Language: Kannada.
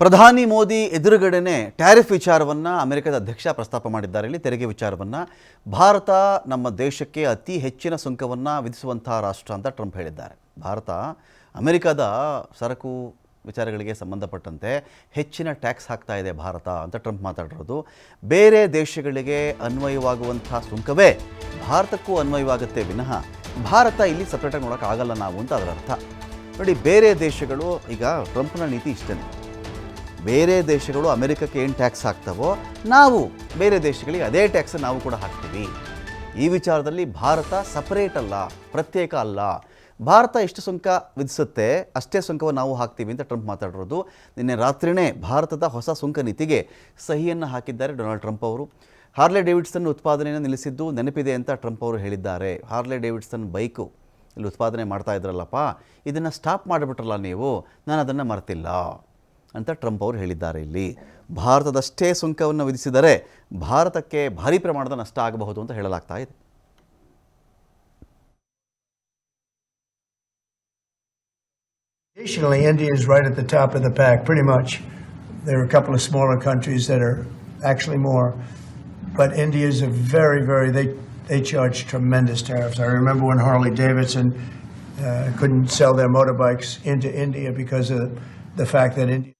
ಪ್ರಧಾನಿ ಮೋದಿ ಎದುರುಗಡೆನೆ ಟ್ಯಾರಿಫ್ ವಿಚಾರವನ್ನು ಅಮೆರಿಕದ ಅಧ್ಯಕ್ಷ ಪ್ರಸ್ತಾಪ ಮಾಡಿದ್ದಾರೆ. ಇಲ್ಲಿ ತೆರಿಗೆ ವಿಚಾರವನ್ನು ಭಾರತ ನಮ್ಮ ದೇಶಕ್ಕೆ ಅತಿ ಹೆಚ್ಚಿನ ಸುಂಕವನ್ನು ವಿಧಿಸುವಂಥ ರಾಷ್ಟ್ರ ಅಂತ ಟ್ರಂಪ್ ಹೇಳಿದ್ದಾರೆ. ಭಾರತ ಅಮೆರಿಕದ ಸರಕು ವಿಚಾರಗಳಿಗೆ ಸಂಬಂಧಪಟ್ಟಂತೆ ಹೆಚ್ಚಿನ ಟ್ಯಾಕ್ಸ್ ಹಾಕ್ತಾ ಇದೆ ಭಾರತ ಅಂತ ಟ್ರಂಪ್ ಮಾತಾಡಿರೋದು. ಬೇರೆ ದೇಶಗಳಿಗೆ ಅನ್ವಯವಾಗುವಂಥ ಸುಂಕವೇ ಭಾರತಕ್ಕೂ ಅನ್ವಯವಾಗುತ್ತೆ ವಿನಃ ಭಾರತ ಇಲ್ಲಿ ಸಪ್ರೇಟಾಗಿ ನೋಡೋಕ್ಕಾಗಲ್ಲ ನಾವು ಅಂತ ಅದರ ಅರ್ಥ. ನೋಡಿ, ಬೇರೆ ದೇಶಗಳು ಈಗ ಟ್ರಂಪ್ನ ನೀತಿ ಇಷ್ಟೇ, ಬೇರೆ ದೇಶಗಳು ಅಮೆರಿಕಕ್ಕೆ ಏನು ಟ್ಯಾಕ್ಸ್ ಹಾಕ್ತವೋ ನಾವು ಬೇರೆ ದೇಶಗಳಿಗೆ ಅದೇ ಟ್ಯಾಕ್ಸ್ ನಾವು ಕೂಡ ಹಾಕ್ತೀವಿ. ಈ ವಿಚಾರದಲ್ಲಿ ಭಾರತ ಸಪರೇಟ್ ಅಲ್ಲ, ಪ್ರತ್ಯೇಕ ಅಲ್ಲ. ಭಾರತ ಎಷ್ಟು ಸುಂಕ ವಿಧಿಸುತ್ತೆ ಅಷ್ಟೇ ಸುಂಕವನ್ನು ನಾವು ಹಾಕ್ತೀವಿ ಅಂತ ಟ್ರಂಪ್ ಮಾತಾಡಿರೋದು. ನಿನ್ನೆ ರಾತ್ರಿಯೇ ಭಾರತದ ಹೊಸ ಸುಂಕ ನೀತಿಗೆ ಸಹಿಯನ್ನು ಹಾಕಿದ್ದಾರೆ ಡೊನಾಲ್ಡ್ ಟ್ರಂಪ್ ಅವರು. ಹಾರ್ಲೆ ಡೇವಿಡ್ಸನ್ ಉತ್ಪಾದನೆಯನ್ನು ನಿಲ್ಲಿಸಿದ್ದು ನೆನಪಿದೆ ಅಂತ ಟ್ರಂಪ್ ಅವರು ಹೇಳಿದ್ದಾರೆ. ಹಾರ್ಲೆ ಡೇವಿಡ್ಸನ್ ಬೈಕು ಇಲ್ಲಿ ಉತ್ಪಾದನೆ ಮಾಡ್ತಾ ಇದ್ರಲ್ಲಪ್ಪ, ಇದನ್ನು ಸ್ಟಾಪ್ ಮಾಡಿಬಿಟ್ರಲ್ಲ ನೀವು, ನಾನು ಅದನ್ನು ಮರೆತಿಲ್ಲ ಅಂತ ಟ್ರಂಪ್ ಅವರು ಹೇಳಿದ್ದಾರೆ. ಇಲ್ಲಿ ಭಾರತದಷ್ಟೇ ಸುಂಕವನ್ನು ವಿಧಿಸಿದರೆ ಭಾರತಕ್ಕೆ ಭಾರೀ ಪ್ರಮಾಣದ ನಷ್ಟ ಆಗಬಹುದು ಅಂತ ಹೇಳಲಾಗ್ತಾ ಇದೆ. Traditionally, India is right at the top of the pack, pretty much. There are a couple of smaller countries that are actually more, but India is a they charge tremendous tariffs. I remember when Harley Davidson couldn't sell their motorbikes into India because of the fact that India